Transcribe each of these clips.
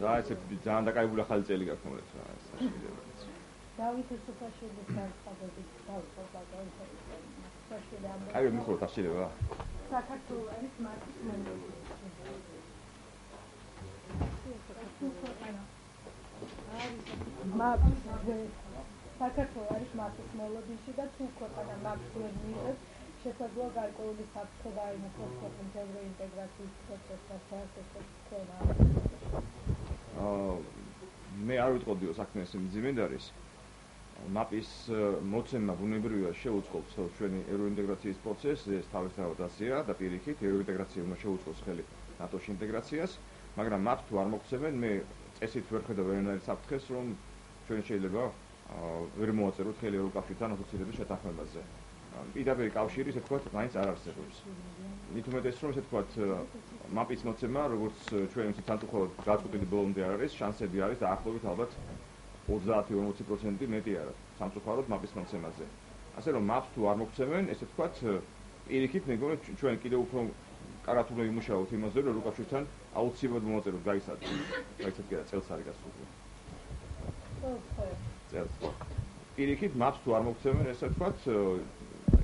და ეს ძალიან დაკავებული ახალი წელი გაქვს მომდევნო ეს. დავით სოფაშვილის განცხადებით სოფაშვილი ამბობს. აი მიხოთ აღშილება. საქართველოს არის მარტის მემკვიდრე. საქართველოს არის მარტის მოლოდინში და თუ ქვეყანა მარტს ვერ მიიღებს, შესაძლოა გარკვეული საფრთხე დაიმოხოს ქვეყნის ევროინტეგრაციის პროცესთან საერთოდ. მე არ ვიტყოდიო საქმე ეს მძიმედ არის. მაპის მოცემა ბუნებრივია შეუწყობს ჩვენი ევროინტეგრაციის პროცესს, ეს თავისთავად ასეა და პირიქით ევროინტეგრაცია უნდა შეუწყოს ხელი ნატოში ინტეგრაციას, მაგრამ მაპს თუ არ მოგცემენ, მე წესით ვერ ხედავ ვერანაირ საფრთხეს, რომ ჩვენ შეიძლება ვერ მოვაწეროთ ხელი ევროკავშირთან ოფიციალების შეთანხმებაზე. პირდაპირ კავშირი, ესე ვთქვათ, მაინც არ არსებობს. მით უმეტეს, რომ ესე ვთქვათ, მაპის მოცემა, როგორც ჩვენ სამწუხაროდ გაწყვეტილი ბოლომდე არ არის, შანსები არის დაახლოებით ალბათ 30-40% მეტი არა სამწუხაროდ მაპის მოცემაზე. ასე რომ მაპს თუ არ მოგცემენ, ესე ვთქვათ, პირიქით მეგონი ჩვენ კიდევ უფრო კარგად უნდა ვიმუშაოთ იმაზე, რომ ევროკავშირთან აუცილებლად მოვაწეროთ გაიცადოთ. გაიცადოთ კიდე წელს არის გასული. წელს. პირიქით მაპს თუ არ მოგცემენ, ესე ვთქვათ,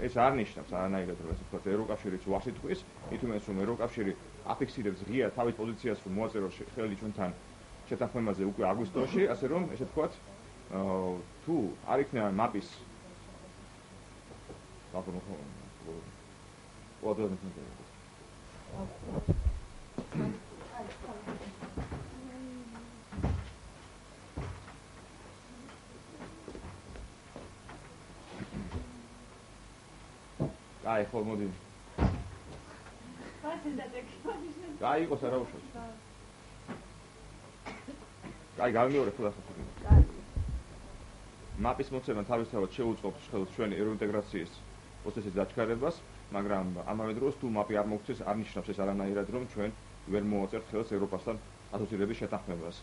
ეს არ ნიშნავს არანაირად რომ ესე ვთქვათ ევროკავშირიც ვახში თქვის, მით უმეტეს რომ ევროკავშირი აფიქსირებს ღია თავის პოზიციას რომ მოაწეროს ხელი ჩვენთან შეთანხმებაზე უკვე აგვისტოში, ასე რომ ესე ვთქვათ, თუ არ იქნება მაპის აი ხო მოდი. აი იყოს არა უშო. აი გამიორე ხო ახლა. მაპის მოცემა თავისთავად შეუწყობს ჩვენი ევროინტეგრაციის პროცესის დაჩქარებას, მაგრამ ამავე დროს თუ მაპი არ მოგცეს, არ ნიშნავს ეს არანაირად რომ ჩვენ ვერ მოვაწერთ ხელს ევროპასთან ასოცირების შეთანხმებას.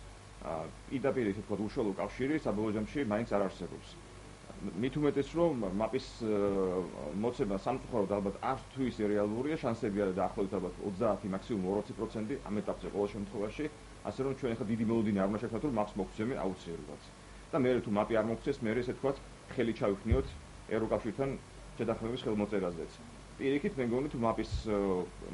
პირდაპირ ესე ვთქვათ უშუალო კავშირი საბოლოო ჯამში მაინც არ არსებობს. მით უმეტეს რომ მაპის მოცემა სამწუხაროდ ალბათ არც თუ ისე რეალურია, შანსები არის დაახლოებით ალბათ 30 მაქსიმუმ 20% ამ ეტაპზე ყოველ შემთხვევაში, ასე რომ ჩვენ ახლა დიდი მოლოდინი არ უნდა შევქმნათ რომ მაპს მოგცემენ აუცილებლად. და მე თუ მაპი არ მოგცეს, მე ესე ვთქვათ, ხელი ჩავიხნიოთ ევროკავშირთან შეთანხმების ხელმოწერაზეც. პირიქით მე მგონი თუ მაპის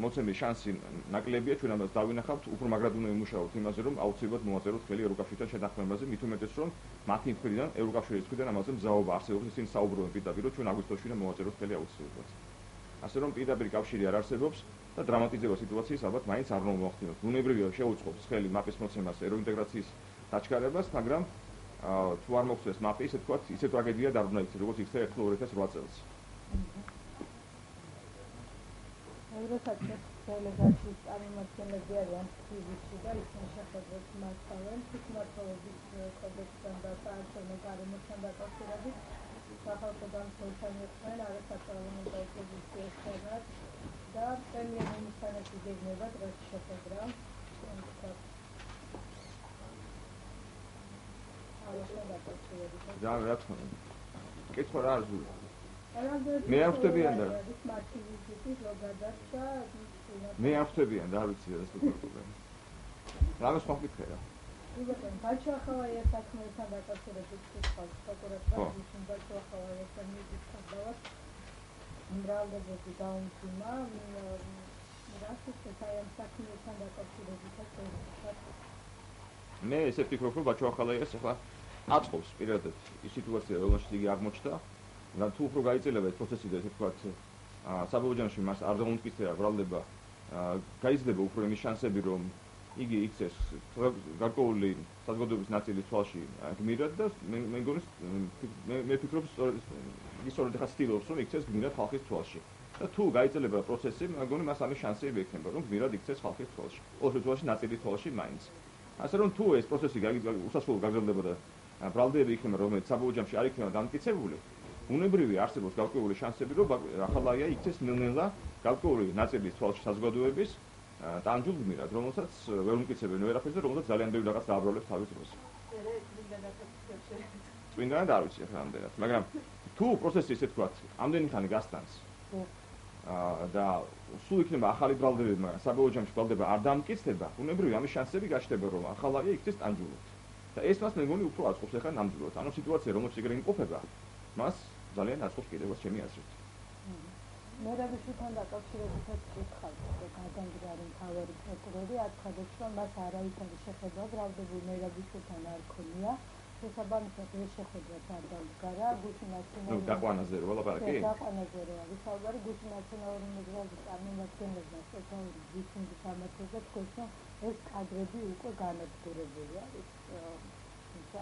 მოცემის შანსი ნაკლებია, ჩვენ ამას დავინახავთ, უფრო მაგრად უნდა ვიმუშაოთ იმაზე, რომ აუცილებლად მოვაწეროთ ხელი ევროკავშირთან შეთანხმებაზე, მით უმეტეს რომ მათი მხრიდან, ევროკავშირის მხრიდან ამაზე მზაობა არსებობს, ისინი საუბრობენ პირდაპირ, რომ ჩვენ აგვისტოში უნდა მოვაწეროთ ხელი აუცილებლად. ასე რომ პირდაპირ კავშირი არ არსებობს და დრამატიზება სიტუაციის ალბათ მაინც არ უნდა მოახდინოთ. ბუნებრივია შეუწყობს ხელი მაპის მოცემას ევროინტეგრაციის დაჩქარებას, მაგრამ თუ არ მოგცეს მაპი, ესე ვთქვათ, ისე ტრაგედია არ უნდა იქცეს, როგორც იქცა 2008 წელს. ევროსაბჭოს დელეგაციის წარმომადგენლები არიან თბილისში და ისინი შეხვედრებს მართავენ თვითმმართველობის კოდექსთან და საარჩევნო გარემოსთან დაკავშირებით სახალხო დამცველთან ერთმან არასაპარლამენტო ოპოზიციის ხელმად და პრემიერ-მინისტრთან იგეგმება დღეს შეხვედრა. რა თქმა უნდა. კითხვა რა არის? მე არ ვხვდებიან და მე არ ვხვდებიან და არ ვიცი რა ეს პრობლემა. რამე სხვა მკითხია. ბაჩოახალაია საქმეებთან დაკავშირებით კითხავს პროკურატურის ბაჩოახალაიასთან მიგიჩნდავთ მრავლობები დაუმძიმა რასის აი ამ საქმეებთან დაკავშირებით მე ესე ვფიქრობ რომ ბაჩოახალაიას ახლა აწყობს პირადად ის სიტუაცია რომელშიც იგი აღმოჩნდა და თუ უფრო გაიწელება ეს პროცესი და ესე ვთქვათ საბოლოო ჯამში მას არ დაუმტკიცება ბრალდება გაიზრდება უფრო იმის შანსები რომ იგი იქცეს გარკვეული საზოგადოების ნაწილის თვალში გმირად და მე მგონი მე ვფიქრობ სწორედ ახლა ცდილობს რომ იქცეს გმირად ხალხის თვალში და თუ გაიწელება პროცესი მე მგონი მას ამის შანსები ექნება რომ გმირად იქცეს ხალხის თვალში ყოველ შემთხვევაში ნაწილის თვალში მაინც ასე რომ თუ ეს პროცესი უსასრულო გაგრძელდება და ბრალდები იქნება რომელიც საბოლოო ჯამში არ იქნება დამტკიცებული უნებრივი არსებობს გარკვეული შანსები რომ ახალაია იქცეს ნელ-ნელა გარკვეული ნაწილის თვალში საზოგადოების ტანჯულ გმირად, რომელსაც ვერ უმტკიცებენ ვერაფერს და რომელსაც ძალიან ბევრი რაღაც დააბრალებს თავის დროს. წმინდანად არ ვიცი ახლა ამდენად, მაგრამ თუ პროცესი ესე თქვათ, ამდენი ხანი გასტანს და სულ იქნება ახალი ბრალდებები, მაგრამ საბოლოო ჯამში ბრალდება არ დამტკიცდება, ბუნებრივია ამის შანსები გაჩნდება, რომ ახალია იქცეს ტანჯულობთ. და ეს მას მე მგონი უფრო აწყობს ახლა ნამდვილად. ანუ სიტუაცია, რომელიც ეგრე იმყოფება, მას ძალიან აწყობს კიდევაც ჩემი აზრით. მერაბიშვილთან დაკავშირებითაც ვკითხავთ, რომ გადამდგარი მთავარი პროკურორი აცხადებს, რომ მას არაერთი შეხედვა ბრალდებულ მერაბიშვილთან არ ქონია. შესაბამისად ეს შეხვედრაც არ დამდგარა, გუშინ ნაციონალური დაყვანაზე რო ლაპარაკი? დაყვანაზე რო არის საუბარი, გუშინ ნაციონალური მოძრაობის წარმომადგენლებმა სპეციალური ბრიფინგის გამართება თქვეს, რომ ეს კადრები უკვე განადგურებული არის. თუმცა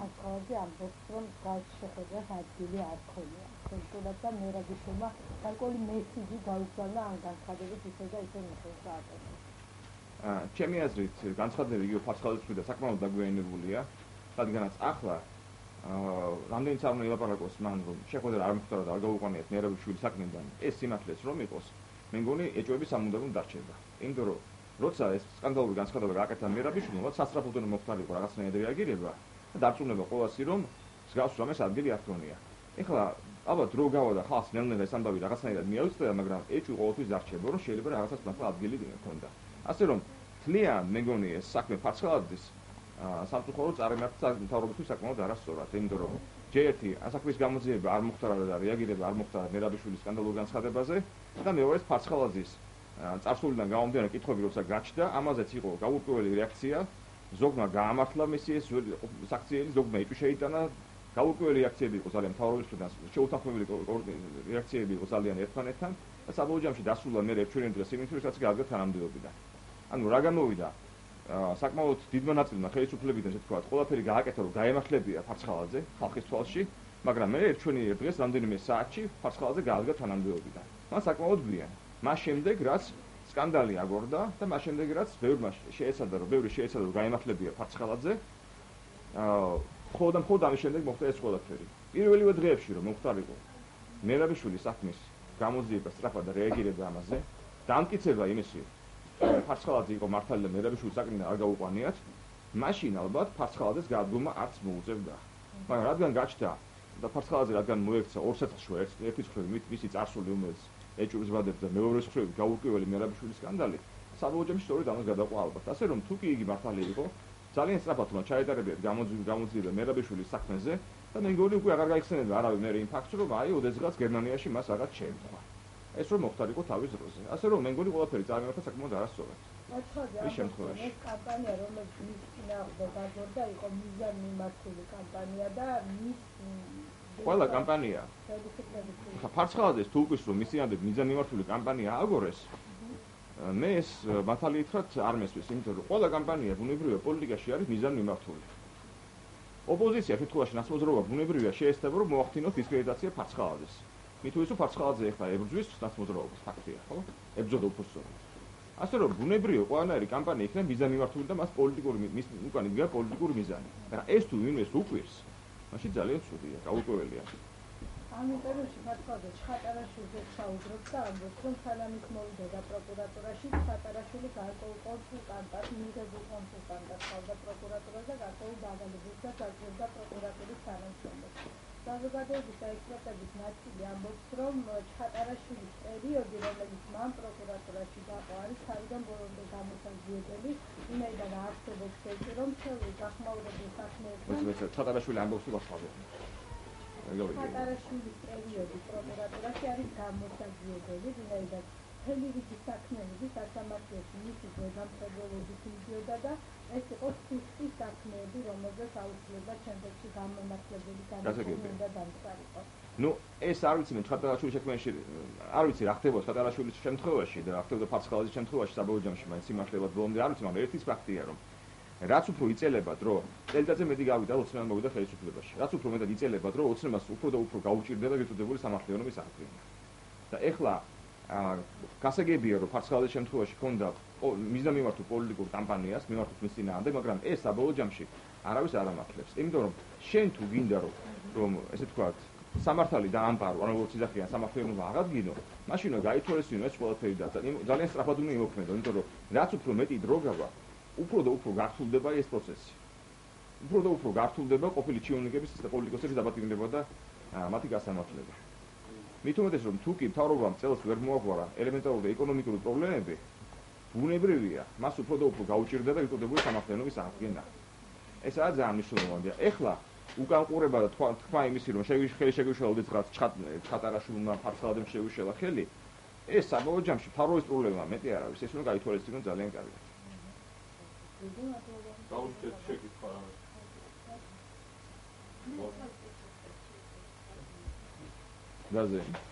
ახალგაზრდა ამბობს, რომ გას შეხვედრას ადგილი არ ქონია. თუმცა და მერაბიშვილმა გარკვეული მესიჯი გაუგზავნა ამ განცხადებით ისე და ისე მიხელს აატოვა. ჩემი აზრით, განცხადები იგივე ფარცხალის მხრიდან საკმაოდ დაგვიანებულია. რადგანაც ახლა რამდენიც არ უნდა ელაპარაკოს მან, რომ შეხვედრა არ მოხდა და არ გაუყვანიათ მერაბიშვილის საქმიდან, ეს სიმართლეც რომ იყოს, მე მგონი ეჭვები სამუდამოდ დარჩება. იმიტომ რომ როცა ეს სკანდალური განცხადება გააკეთა მერაბიშვილმა, სასწრაფოდ უნდა მოხდარიყო რაღაცნაირი რეაგირება და დარწმუნება ყოველასი, რომ მსგავს რამეს ადგილი არ ქონია. ეხლა ალბათ დრო გავა და ხალხს ნელ-ნელა ეს ამბავი რაღაცნაირად მიაუწყდა, მაგრამ ეჭვი ყოველთვის დარჩება, რომ შეიძლება რაღაცას ნახლა ადგილი ქონდა. ასე რომ თლიან მე მგონი ეს საქმე ფარცხალაძის სამწუხაროდ წარიმართა მთავრობისთვის საკმაოდ არასწორად, იმიტომ რომ ჯერ-ერთი ასაკვის გამოძიება არ მოხდა და რეაგირება არ მოხდა მერაბიშვილის სკანდალურ განცხადებაზე და მეორეს ფარცხალაძის წარსულიდან გამომდინარე კითხვები როცა გაჩნდა, ამაზეც იყო გაურკვეველი რეაქცია, ზოგმა გაამართლა მისი ეს საქციელი, ზოგმა იწვი შეიტანა, გაურკვეველი რეაქციები იყო ძალიან მთავრობის მხრიდან, შეუთანხმოებული რეაქციები იყო ძალიან ერთმანეთთან და საბოლოო ჯამში დასრულა მე ერთგვარი დღეს იმით, რომ რაც გააგდა თანამდებობიდან. ანუ რა გამოვიდა? საკმაოდ დიდმა ნაწილმა ხელისუფლებიდან, ესე ვთქვათ, ყველაფერი გააკეთა, რომ გაემართლებია ფარცხალაძე ხალხის თვალში, მაგრამ მე ერთგვარი დღეს რამდენიმე საათში ფარცხალაძე გააგდა თანამდებობიდან. მან საკმაოდ გვიან. მას შემდეგ რაც სკანდალი აგორდა და მას შემდეგ რაც ბევრი შეეცადა რომ გაემართლებია ფარცხალაძე, მხოლოდ ამის შემდეგ მოხდა ეს ყველაფერი. პირველივე დღეებში რომ მოხდარიყო მერაბიშვილის საქმის გამოძიება სწრაფად და რეაგირება ამაზე, დამტკიცება იმისი ფარცხალაძე იყო მართალი და მერაბიშვილის საქმიდან არ გაუყვანიათ, მაშინ ალბათ ფარცხალაძეს გადადგომა არც მოუწევდა. მაგრამ რადგან გაჩნდა და ფარცხალაძე რადგან მოექცა ორ საწყისში ერთის მხრივ მისი წარსული, რომელიც ეჭვებს ვადებს და მეორეს მხრივ გაურკვეველი მერაბიშვილის სკანდალი, საბოლოო ჯამში სწორედ ამას გადაყვა ალბათ. ასე რომ თუ კი იგი მართალი იყო, ძალიან სწრაფად უნდა ჩაეტარებიათ გამოძიება მერაბიშვილის საქმეზე და მე მგონი უკვე აღარ გაიხსენებდა არავინ მე იმ ფაქტს, რომ აი ოდესღაც გერმანიაში მას რაღაც შეემთხვა. ეს რომ მოხდარიყო თავის დროზე. ასე რომ მე მგონი ყველაფერი წარმოვიდგინოთ საკმაოდ არასწორად. ეს შემთხვევაში ეს კამპანია, რომელიც მის წინააღმდეგ გაგორდა, იყო მიზანმიმართული კამპანია და მის ყველა კამპანია. ხა ფარცხალაძეს თუ უყვის რომ მისიანად მიზანმიმართული კამპანია ააგორეს, მე ეს მართალი ითხრათ არ მესმის, იმიტომ რომ ყველა კამპანია ბუნებრივია პოლიტიკაში არის მიზანმიმართული. ოპოზიცია შემთხვევაში ნაცმოძრაობა ბუნებრივია შეესწება რომ მოახდინოს დისკრედიტაცია ფარცხალაძეს. მით უმეტეს ფარცხალაძე ახლა ებრძვის ნაცმოძრაობას, ფაქტია, ხო? ებრძოდა უბრალოდ. ასე რომ ბუნებრივია ყველანაირი კამპანია იქნება მიზანმიმართული და მას პოლიტიკური მის უკან იდგა პოლიტიკური მიზანი. მაგრამ ეს თუ ვინმეს უყვირს, მაშინ ძალიან ცუდია, გაურკვეველია. ამ ინტერვიუში ფარცხალაძე ჩხატარაშვილს საუბრობს და ამბობს, რომ სანამის მოვიდა პროკურატურაში, ჩხატარაშვილი გარკვეულ კონსულტანტად, მიღებულ კონსულტანტად ხავდა პროკურატურას და გარკვეულ დავალებებსაც აძლევდა პროკურატურის თანამშრომლებს. საზოგადოების და ექსპერტების ნაწილი ამბობს, რომ ჩხატარაშვილის პერიოდი, რომელიც მან პროკურატურაში გაყო, არის თავიდან ბოლომდე გამოსაზრდელი, ვინაიდან არსებობს ეჭვი, რომ მთელი გახმაურებულ საქმეებთან ჩხატარაშვილი ამბობს ვახვალე. ჩხატარაშვილის პერიოდი პროკურატურაში არის გამოსაზრდელი, ვინაიდან მთელი რიგი საქმეები სასამართლოში მისი ზედამხედველობით მიდიოდა და ეს იყო სუსტი საქმეები, რომელზეც აუცილებლად შემდეგში გამომართლებელი განაცხადი უნდა დამყარიყო. ნუ ეს არ ვიცი მე ჩხატარაშვილის შექმნაში არ ვიცი რა ხდება ჩხატარაშვილის შემთხვევაში და რა ხდება ფარცხალაძის შემთხვევაში საბოლოო ჯამში მაინც სიმართლეებად ბოლომდე არ ვიცი, მაგრამ ერთის ფაქტია რომ რაც უფრო იწელებად რომ წელიწადზე მეტი გავიდა ოცნება მოვიდა ხელისუფლებაში. რაც უფრო მეტად იწელებად რომ ოცნებას უფრო და უფრო გაუჭირდება გეწოდებული სამართლიანობის აღდგენა. და ეხლა გასაგებია რომ ფარცხალაძის შემთხვევაში ჰქონდა მიზანმიმართულ პოლიტიკურ კამპანიას მიმართულ მის წინააღმდეგ, მაგრამ ეს საბოლოო ჯამში არავის არ ამართლებს. იმიტომ რომ შენ თუ გინდა რომ ესე ვთქვათ სამართალი დაამყარო, ანუ როგორც იძახიან სამართლიანობა აღადგინო, მაშინ უნდა გაითვალისწინო ეს ყველაფერი და ძალიან სწრაფად უნდა იმოქმედო, იმიტომ რომ რაც უფრო მეტი დრო გავა, უფრო და უფრო გართულდება ეს პროცესი. უფრო და უფრო გართულდება ყოფილი ჩინოვნიკების და პოლიტიკოსების დაბატიმრება და მათი გასამართლება. მით უმეტეს რომ თუ კი მთავრობამ წელს ვერ მოაგვარა ელემენტარული ეკონომიკური პრობლემები, ბუნებრივია, მას უფრო და უფრო გაუჭირდება უტყდებული სამართლიანობის აღდგენა. ესაა ძალიან მნიშვნელოვანი. ეხლა უკან ყურება და თქვა იმისი რომ ხელი შეგვიშალოდეს რაღაც ჩხატარაშვილმა ფარსალადემ შეგვიშალა ხელი, ეს საბოლოო ჯამში მთავრობის პრობლემაა, მეტი არ არის. ეს უნდა გაითვალისწინოს ძალიან კარგად. გაუჩეთ შეკითხვა რამე. გაზენი